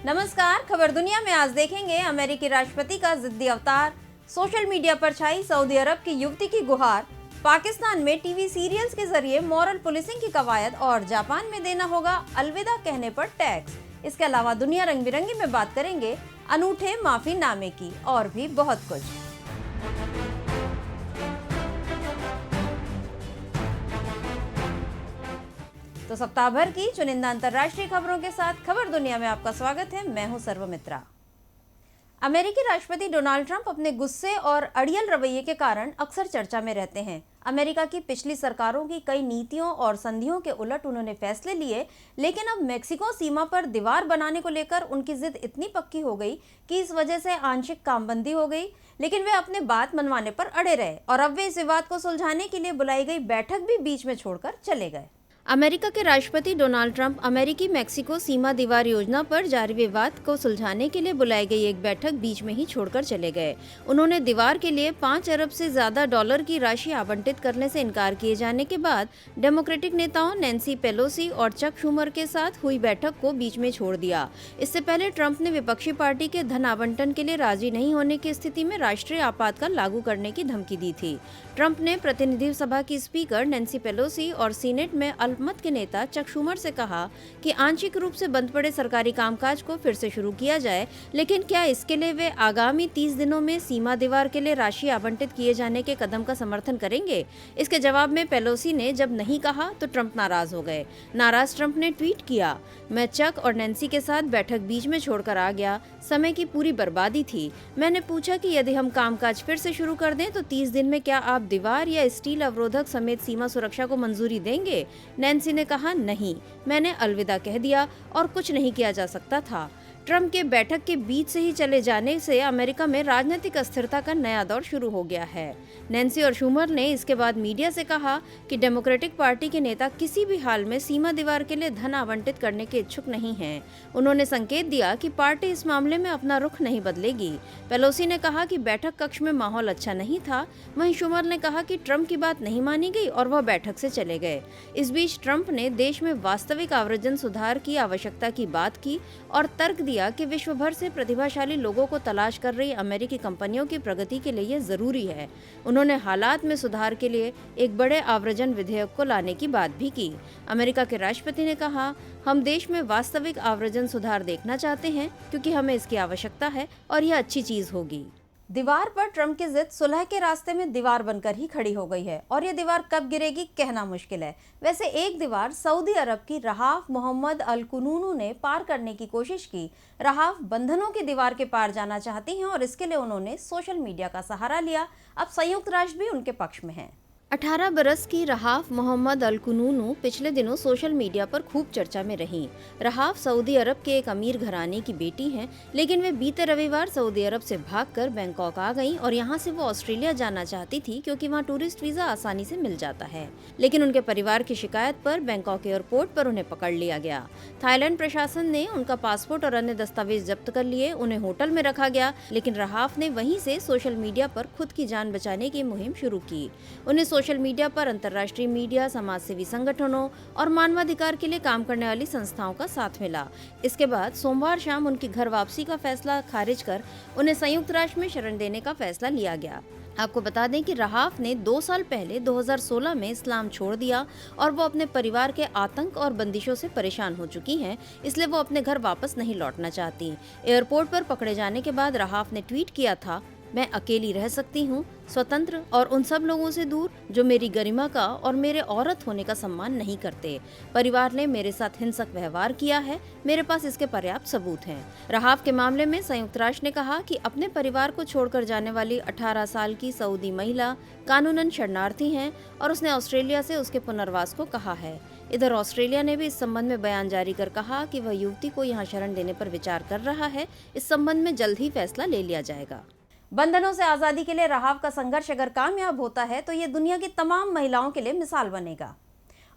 नमस्कार। खबर दुनिया में आज देखेंगे अमेरिकी राष्ट्रपति का जिद्दी अवतार, सोशल मीडिया पर छाई सऊदी अरब की युवती की गुहार, पाकिस्तान में टीवी सीरियल्स के जरिए मॉरल पुलिसिंग की कवायद और जापान में देना होगा अलविदा कहने पर टैक्स। इसके अलावा दुनिया रंग बिरंगी में बात करेंगे अनूठे माफीनामे की और भी बहुत कुछ। तो सप्ताह भर की चुनिंदा अंतर्राष्ट्रीय खबरों के साथ खबर दुनिया में आपका स्वागत है। मैं हूं सर्वमित्रा। अमेरिकी राष्ट्रपति डोनाल्ड ट्रंप अपने गुस्से और अड़ियल रवैये के कारण अक्सर चर्चा में रहते हैं। अमेरिका की पिछली सरकारों की कई नीतियों और संधियों के उलट उन्होंने फैसले लिए, लेकिन अब मेक्सिको सीमा पर दीवार बनाने को लेकर उनकी जिद इतनी पक्की हो गई कि इस वजह से आंशिक कामबंदी हो गई। लेकिन वे अपने बात मनवाने पर अड़े रहे और अब वे इस विवाद को सुलझाने के लिए बुलाई गई बैठक भी बीच में छोड़कर चले गए। अमेरिका के राष्ट्रपति डोनाल्ड ट्रंप अमेरिकी मेक्सिको सीमा दीवार योजना पर जारी विवाद को सुलझाने के लिए बुलाई गई एक बैठक बीच में ही छोड़कर चले गए। उन्होंने दीवार के लिए 5 अरब से ज्यादा डॉलर की राशि आवंटित करने से इनकार किए जाने के बाद डेमोक्रेटिक नेताओं नैन्सी पेलोसी और चक शूमर के साथ हुई बैठक को बीच में छोड़ दिया। इससे पहले ट्रंप ने विपक्षी पार्टी के धन आवंटन के लिए राजी नहीं होने की स्थिति में राष्ट्रीय आपातकाल लागू करने की धमकी दी थी। ट्रंप ने प्रतिनिधि सभा की स्पीकर नैन्सी पेलोसी और सीनेट में अल्पमत के नेता चक शूमर से कहा कि आंशिक रूप से बंद पड़े सरकारी कामकाज को फिर से शुरू किया जाए, लेकिन क्या इसके लिए वे आगामी 30 दिनों में सीमा दीवार के लिए राशि आवंटित किए जाने के कदम का समर्थन करेंगे। इसके जवाब में पेलोसी ने जब नहीं कहा तो ट्रंप नाराज हो गए। नाराज ट्रंप ने ट्वीट किया, मैं चक और नैन्सी के साथ बैठक बीच में छोड़कर आ गया। समय की पूरी बर्बादी थी। मैंने पूछा कि यदि हम कामकाज फिर से शुरू कर दें तो 30 दिन में क्या आप दीवार या स्टील अवरोधक समेत सीमा सुरक्षा को मंजूरी देंगे? नैन्सी ने कहा, नहीं, मैंने अलविदा कह दिया और कुछ नहीं किया जा सकता था। ट्रंप के बैठक के बीच से ही चले जाने से अमेरिका में राजनीतिक अस्थिरता का नया दौर शुरू हो गया है। नैन्सी और शूमर ने इसके बाद मीडिया से कहा कि डेमोक्रेटिक पार्टी के नेता किसी भी हाल में सीमा दीवार के लिए धन आवंटित करने के इच्छुक नहीं हैं। उन्होंने संकेत दिया कि पार्टी इस मामले में अपना रुख नहीं बदलेगी। पेलोसी ने कहा कि बैठक कक्ष में माहौल अच्छा नहीं था। वहीं शूमर ने कहा कि ट्रंप की बात नहीं मानी गई और वह बैठक से चले गए। इस बीच ट्रंप ने देश में वास्तविक आव्रजन सुधार की आवश्यकता की बात की और तर्क दिया कि विश्व भर से प्रतिभाशाली लोगों को तलाश कर रही अमेरिकी कंपनियों की प्रगति के लिए यह जरूरी है। उन्होंने हालात में सुधार के लिए एक बड़े आव्रजन विधेयक को लाने की बात भी की। अमेरिका के राष्ट्रपति ने कहा, हम देश में वास्तविक आव्रजन सुधार देखना चाहते हैं क्योंकि हमें इसकी आवश्यकता है और यह अच्छी चीज होगी। दीवार पर ट्रंप की जिद सुलह के रास्ते में दीवार बनकर ही खड़ी हो गई है और ये दीवार कब गिरेगी कहना मुश्किल है। वैसे एक दीवार सऊदी अरब की रहाफ मोहम्मद अल कुनूनू ने पार करने की कोशिश की। रहाफ बंधनों की दीवार के पार जाना चाहती हैं और इसके लिए उन्होंने सोशल मीडिया का सहारा लिया। अब संयुक्त राष्ट्र भी उनके पक्ष में है। 18 बरस की रहाफ मोहम्मद अल कुनूनू पिछले दिनों सोशल मीडिया पर खूब चर्चा में रहीं। रहाफ सऊदी अरब के एक अमीर घराने की बेटी हैं, लेकिन वे बीते रविवार सऊदी अरब से भागकर बैंकॉक आ गईं और यहां से वो ऑस्ट्रेलिया जाना चाहती थी क्योंकि वहां टूरिस्ट वीजा आसानी से मिल जाता है। लेकिन उनके परिवार की शिकायत पर बैंकॉक एयरपोर्ट पर उन्हें पकड़ लिया गया। थाईलैंड प्रशासन ने उनका पासपोर्ट और अन्य दस्तावेज जब्त कर लिए। उन्हें होटल में रखा गया, लेकिन रहाफ ने वहीं से सोशल मीडिया पर खुद की जान बचाने की मुहिम शुरू की। उन्हें सोशल मीडिया पर अंतर्राष्ट्रीय मीडिया, समाजसेवी संगठनों और मानवाधिकार के लिए काम करने वाली संस्थाओं का साथ मिला। इसके बाद सोमवार शाम उनकी घर वापसी का फैसला खारिज कर उन्हें संयुक्त राष्ट्र में शरण देने का फैसला लिया गया। आपको बता दें कि रहाफ ने 2 साल पहले 2016 में इस्लाम छोड़ दिया और वो अपने परिवार के आतंक और बंदिशों से परेशान हो चुकी हैं, इसलिए वो अपने घर वापस नहीं लौटना चाहती। एयरपोर्ट पर पकड़े जाने के बाद रहाफ ने ट्वीट किया था, मैं अकेली रह सकती हूँ, स्वतंत्र और उन सब लोगों से दूर जो मेरी गरिमा का और मेरे औरत होने का सम्मान नहीं करते। परिवार ने मेरे साथ हिंसक व्यवहार किया है, मेरे पास इसके पर्याप्त सबूत हैं। रहाफ के मामले में संयुक्त राष्ट्र ने कहा कि अपने परिवार को छोड़कर जाने वाली 18 साल की सऊदी महिला कानूनन शरणार्थी हैं और उसने ऑस्ट्रेलिया से उसके पुनर्वास को कहा है। इधर ऑस्ट्रेलिया ने भी इस संबंध में बयान जारी कर कहा कि वह युवती को यहाँ शरण देने पर विचार कर रहा है। इस संबंध में जल्द ही फैसला ले लिया जाएगा। बंधनों से आजादी के लिए रहाफ का संघर्ष अगर कामयाब होता है तो ये दुनिया की तमाम महिलाओं के लिए मिसाल बनेगा।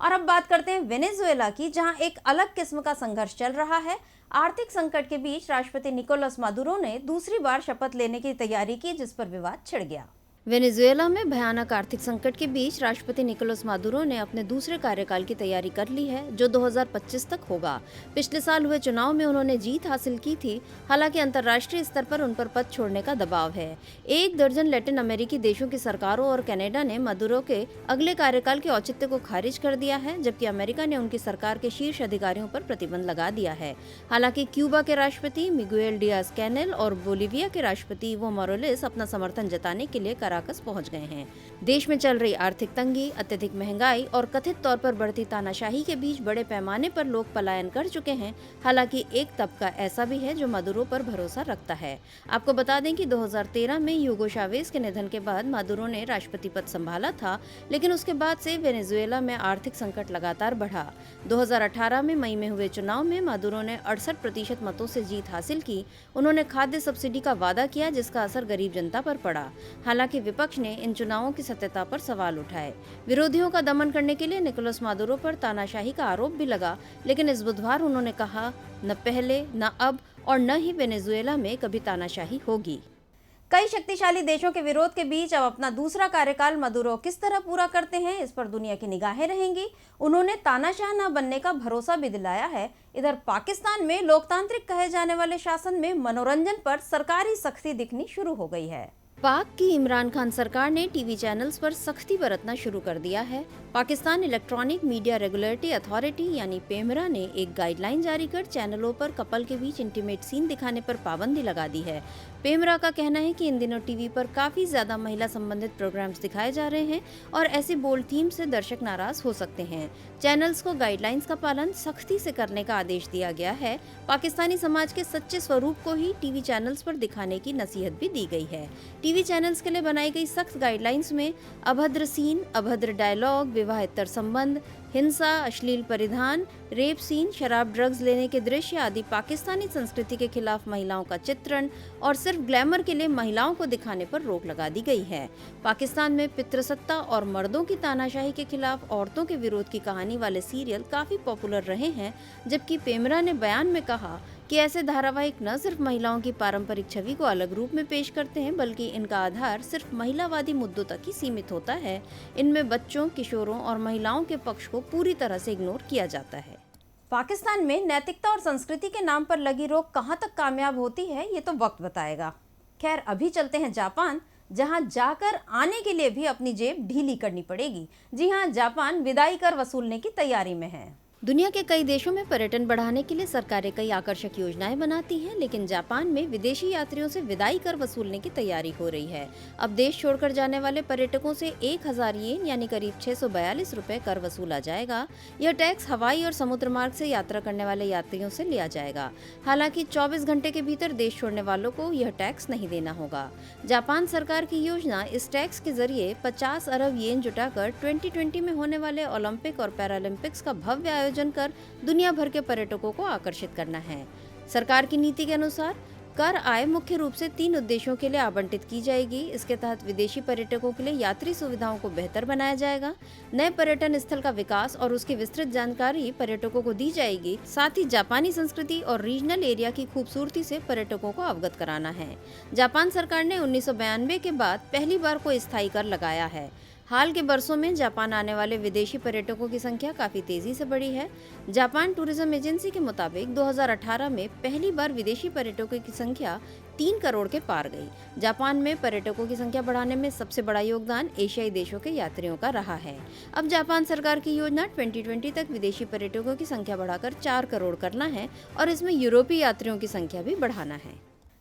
और अब बात करते हैं वेनेजुएला की, जहां एक अलग किस्म का संघर्ष चल रहा है। आर्थिक संकट के बीच राष्ट्रपति निकोलस मादुरो ने दूसरी बार शपथ लेने की तैयारी की, जिस पर विवाद छिड़ गया। वेनेजुएला में भयानक आर्थिक संकट के बीच राष्ट्रपति निकोलस मादुरो ने अपने दूसरे कार्यकाल की तैयारी कर ली है, जो 2025 तक होगा। पिछले साल हुए चुनाव में उन्होंने जीत हासिल की थी, हालांकि अंतर्राष्ट्रीय स्तर पर उन पर पद छोड़ने का दबाव है। एक दर्जन लैटिन अमेरिकी देशों की सरकारों और कनाडा ने मादुरो के अगले कार्यकाल के औचित्य को खारिज कर दिया है, जबकि अमेरिका ने उनकी सरकार के शीर्ष अधिकारियों पर प्रतिबंध लगा दिया है। हालांकि क्यूबा के राष्ट्रपति मिगुएल डियाज कैनेल और बोलीविया के राष्ट्रपति इवो मोरालेस अपना समर्थन जताने के लिए कराकस पहुंच गए हैं। देश में चल रही आर्थिक तंगी, अत्यधिक महंगाई और कथित तौर पर बढ़ती तानाशाही के बीच बड़े पैमाने पर लोग पलायन कर चुके हैं। हालांकि एक तबका ऐसा भी है जो मादुरो पर भरोसा रखता है। आपको बता दें कि 2013 में ह्यूगो चावेज के निधन के बाद मादुरो ने राष्ट्रपति पद संभाला था, लेकिन उसके बाद से वेनेजुएला में आर्थिक संकट लगातार बढ़ा। 2018 में मई में हुए चुनाव में मादुरो ने 68% मतों से जीत हासिल की। उन्होंने खाद्य सब्सिडी का वादा किया, जिसका असर गरीब जनता पर पड़ा। हालांकि विपक्ष ने इन चुनावों की सत्यता पर सवाल उठाए। विरोधियों का दमन करने के लिए निकोलस मादुरो पर तानाशाही का आरोप भी लगा, लेकिन इस बुधवार उन्होंने कहा, न पहले, न अब और न ही वेनेजुएला में कभी तानाशाही होगी। कई शक्तिशाली देशों के विरोध के बीच अब अपना दूसरा कार्यकाल मादुरो किस तरह पूरा करते हैं, इस पर दुनिया की निगाहें रहेंगी। उन्होंने तानाशाह न बनने का भरोसा भी दिलाया है। इधर पाकिस्तान में लोकतांत्रिक कहे जाने वाले शासन में मनोरंजन पर सरकारी सख्ती दिखनी शुरू हो गई है। पाक की इमरान खान सरकार ने टीवी चैनल्स पर सख्ती बरतना शुरू कर दिया है। Pakistan electronic media regulatory authority यानी पेमरा ने एक गाइडलाइन जारी कर चैनलों पर कपल के बीच इंटीमेट सीन दिखाने पर पाबंदी लगा दी है। पेमरा का कहना है कि इन दिनों टीवी पर काफी ज्यादा महिला संबंधित प्रोग्राम्स दिखाए जा रहे हैं और ऐसी बोल्ड थीम से दर्शक नाराज हो सकते हैं। चैनल्स को गाइडलाइंस का पालन सख्ती से करने का आदेश दिया गया है। पाकिस्तानी समाज के सच्चे स्वरूप को ही टीवी चैनल्स पर दिखाने की नसीहत भी दी गई है। टीवी चैनल्स के लिए बनाई गई सख्त गाइडलाइंस में अभद्र सीन, अभद्र डायलॉग, विवाहेतर संबंध, हिंसा, अश्लील परिधान, रेप सीन, शराब ड्रग्स लेने के दृश्य आदि पाकिस्तानी संस्कृति के खिलाफ महिलाओं का चित्रण और सिर्फ ग्लैमर के लिए महिलाओं को दिखाने पर रोक लगा दी गई है। पाकिस्तान में पितृसत्ता और मर्दों की तानाशाही के खिलाफ औरतों के विरोध की कहानी वाले सीरियल काफी पॉपुलर रहे हैं, जबकि पेमरा ने बयान में कहा कि ऐसे धारावाहिक न सिर्फ महिलाओं की पारंपरिक छवि को अलग रूप में पेश करते हैं, बल्कि इनका आधार सिर्फ महिलावादी मुद्दों तक ही सीमित होता है। इनमें बच्चों, किशोरों और महिलाओं के पक्ष को पूरी तरह से इग्नोर किया जाता है। पाकिस्तान में नैतिकता और संस्कृति के नाम पर लगी रोक कहां तक कामयाब होती है, ये तो वक्त बताएगा। खैर, अभी चलते हैं जापान, जहां जाकर आने के लिए भी अपनी जेब ढीली करनी पड़ेगी। जी हां, जापान विदाई कर वसूलने की तैयारी में है। दुनिया के कई देशों में पर्यटन बढ़ाने के लिए सरकारें कई आकर्षक योजनाएं बनाती हैं, लेकिन जापान में विदेशी यात्रियों से विदाई कर वसूलने की तैयारी हो रही है। अब देश छोड़कर जाने वाले पर्यटकों से 1000 येन यानी करीब 642 रुपए कर वसूला जाएगा। यह टैक्स हवाई और समुद्र मार्ग से यात्रा करने वाले यात्रियों से लिया जाएगा। हालांकि 24 घंटे के भीतर देश छोड़ने वालों को यह टैक्स नहीं देना होगा। जापान सरकार की योजना इस टैक्स के जरिए 50 अरब येन जुटाकर 2020 में होने वाले ओलंपिक और पैरालंपिक्स का भव्य कर दुनिया भर के पर्यटकों को आकर्षित करना है। सरकार की नीति के अनुसार कर आय मुख्य रूप से 3 उद्देश्यों के लिए आवंटित की जाएगी। इसके तहत विदेशी पर्यटकों के लिए यात्री सुविधाओं को बेहतर बनाया जाएगा, नए पर्यटन स्थल का विकास और उसकी विस्तृत जानकारी पर्यटकों को दी जाएगी। साथ ही जापानी संस्कृति और रीजनल एरिया की खूबसूरती से पर्यटकों को अवगत कराना है। जापान सरकार ने 1992 के बाद पहली बार कोई स्थायी कर लगाया है। हाल के बरसों में जापान आने वाले विदेशी पर्यटकों की संख्या काफी तेजी से बढ़ी है। जापान टूरिज्म एजेंसी के मुताबिक 2018 में पहली बार विदेशी पर्यटकों की संख्या 3 करोड़ के पार गई। जापान में पर्यटकों की संख्या बढ़ाने में सबसे बड़ा योगदान एशियाई देशों के यात्रियों का रहा है। अब जापान सरकार की योजना 2020 तक विदेशी पर्यटकों की संख्या बढ़ाकर 4 करोड़ करना है और इसमें यूरोपीय यात्रियों की संख्या भी बढ़ाना है।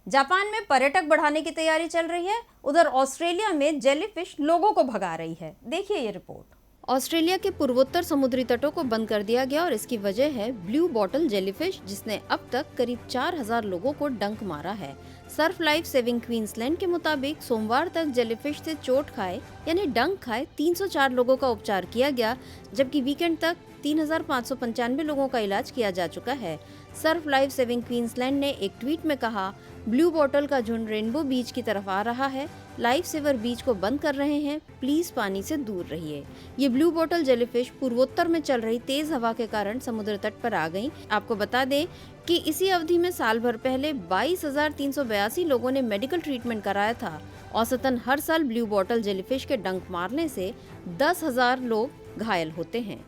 जापान में पर्यटक बढ़ाने की तैयारी चल रही है। उधर ऑस्ट्रेलिया में जेलीफिश लोगों को भगा रही है। देखिए ये रिपोर्ट। ऑस्ट्रेलिया के पूर्वोत्तर समुद्री तटों को बंद कर दिया गया और इसकी वजह है ब्लू बॉटल जेलीफिश, जिसने अब तक करीब 4000 लोगों को डंक मारा है। सर्फ लाइफ सेविंग क्वींसलैंड के मुताबिक सोमवार तक जेलीफिश से चोट खाए यानी डंक खाए 304 लोगों का उपचार किया गया, जबकि वीकेंड तक 3595 लोगों का इलाज किया जा चुका है। सर्फ लाइफ सेविंग क्वींसलैंड ने एक ट्वीट में कहा, ब्लू बॉटल का झुंड रेनबो बीच की तरफ आ रहा है, लाइफ सेवर बीच को बंद कर रहे हैं, प्लीज पानी से दूर रहिए। ये ब्लू बॉटल जेलीफिश पूर्वोत्तर में चल रही तेज हवा के कारण समुद्र तट पर आ गईं। आपको बता दें कि इसी अवधि में साल भर पहले 22,382 लोगों ने मेडिकल ट्रीटमेंट कराया था औसतन हर साल ब्लू बॉटल जेलीफिश के डंक मारने से 10,000 लोग घायल होते हैं।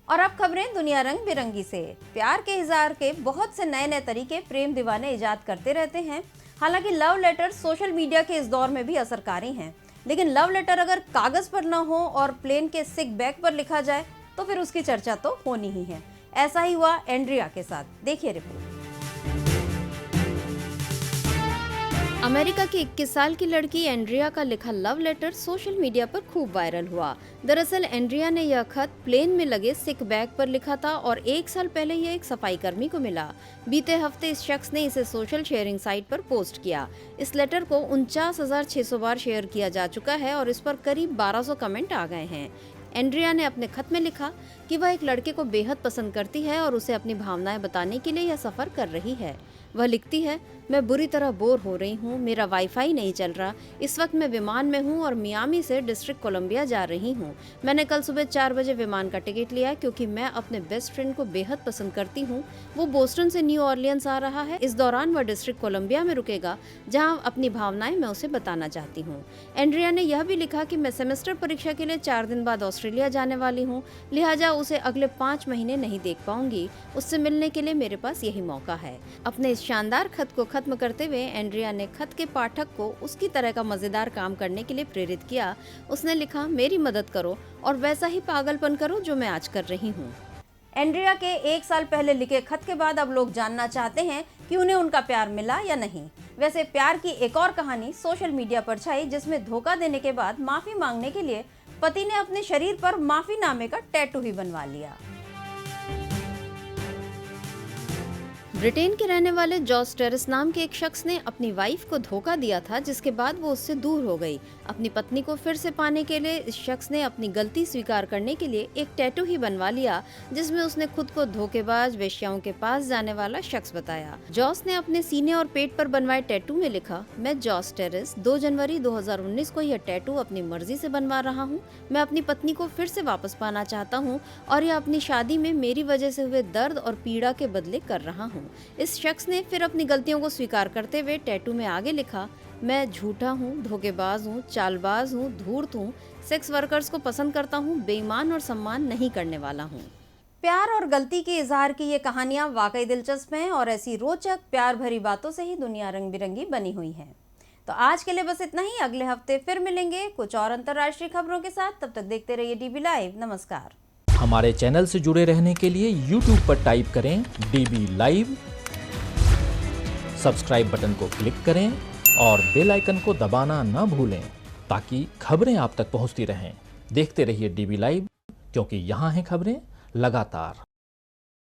और अब खबरें दुनिया रंग बिरंगी से। प्यार के इज़हार के बहुत से नए नए तरीके प्रेम दीवाने इजाद करते रहते हैं। हालांकि लव लेटर सोशल मीडिया के इस दौर में भी असरकारी हैं, लेकिन लव लेटर अगर कागज पर न हो और प्लेन के सिक बैग पर लिखा जाए तो फिर उसकी चर्चा तो होनी ही है। ऐसा ही हुआ एंड्रिया के साथ, देखिए रिपोर्ट। अमेरिका की 21 साल की लड़की एंड्रिया का लिखा लव लेटर सोशल मीडिया पर खूब वायरल हुआ। दरअसल एंड्रिया ने यह खत प्लेन में लगे सिक बैग पर लिखा था और 1 साल पहले यह एक सफाई कर्मी को मिला। बीते हफ्ते इस शख्स ने इसे सोशल शेयरिंग साइट पर पोस्ट किया। इस लेटर को 49,600 बार शेयर किया जा चुका है और इस पर करीब 1200 कमेंट आ गए हैं। एंड्रिया ने अपने खत में लिखा कि वह एक लड़के को बेहद पसंद करती है और उसे अपनी भावनाएं बताने के लिए यह सफर कर रही है। वह लिखती है, मैं बुरी तरह बोर हो रही हूँ, मेरा वाईफाई नहीं चल रहा, इस वक्त मैं विमान में हूँ और मियामी से डिस्ट्रिक्ट कोलंबिया जा रही हूँ। मैंने कल सुबह 4 बजे विमान का टिकट लिया क्योंकि मैं अपने बेस्ट फ्रेंड को बेहद पसंद करती हूँ। वो बोस्टन से न्यू ऑरलियंस आ रहा है। इस दौरान वह डिस्ट्रिक्ट कोलंबिया में रुकेगा, जहाँ अपनी भावनाएं मैं उसे बताना चाहती हूँ। एंड्रिया ने यह भी लिखा कि मैं सेमेस्टर परीक्षा के लिए 4 दिन बाद ऑस्ट्रेलिया जाने वाली हूँ, लिहाजा उसे अगले 5 महीने नहीं देख पाऊंगी। उससे मिलने के लिए मेरे पास यही मौका है। अपने इस शानदार खत को खत्म करते हुए एंड्रिया ने खत के पाठक को उसकी तरह का मजेदार काम करने के लिए प्रेरित किया। उसने लिखा, मेरी मदद करो और वैसा ही पागलपन करो जो मैं आज कर रही हूँ। एंड्रिया के 1 साल पहले लिखे खत के बाद अब लोग जानना चाहते हैं कि उन्हें उनका प्यार मिला या नहीं। वैसे प्यार की एक और कहानी सोशल मीडिया पर छाई, जिसमें धोखा देने के बाद माफी मांगने के लिए पति ने अपने शरीर पर माफीनामे का टैटू ही बनवा लिया। ब्रिटेन के रहने वाले जॉस टेरिस नाम के एक शख्स ने अपनी वाइफ को धोखा दिया था, जिसके बाद वो उससे दूर हो गई। अपनी पत्नी को फिर से पाने के लिए इस शख्स ने अपनी गलती स्वीकार करने के लिए एक टैटू ही बनवा लिया, जिसमें उसने खुद को धोखेबाज वेश्याओं के पास जाने वाला शख्स बताया। जॉस ने अपने सीने और पेट पर बनवाए टैटू में लिखा, मैं जॉस टेरिस 2 जनवरी 2019 को यह टैटू अपनी मर्जी से बनवा रहा हूँ। मैं अपनी पत्नी को फिर से वापस पाना चाहता हूँ और यह अपनी शादी में मेरी वजह से हुए दर्द और पीड़ा के बदले कर रहा हूँ। इस शख्स ने फिर अपनी गलतियों को स्वीकार करते हुए टैटू में आगे लिखा, मैं झूठा हूँ, धोखेबाज हूँ, चालबाज हूँ, धूर्त हूँ, सेक्स वर्कर्स को पसंद करता हूँ, बेईमान और सम्मान नहीं करने वाला हूँ। प्यार और गलती के इजहार की ये कहानियां वाकई दिलचस्प हैं और ऐसी रोचक प्यार भरी बातों से ही दुनिया रंग बिरंगी बनी हुई है। तो आज के लिए बस इतना ही। अगले हफ्ते फिर मिलेंगे कुछ और अंतर्राष्ट्रीय खबरों के साथ। तब तक देखते रहिए डीबी लाइव। नमस्कार। हमारे चैनल से जुड़े रहने के लिए YouTube पर टाइप करें डीबी लाइव, सब्सक्राइब बटन को क्लिक करें और बेल आइकन को दबाना ना भूलें ताकि खबरें आप तक पहुंचती रहें। देखते रहिए डीबी लाइव, क्योंकि यहाँ हैं खबरें लगातार।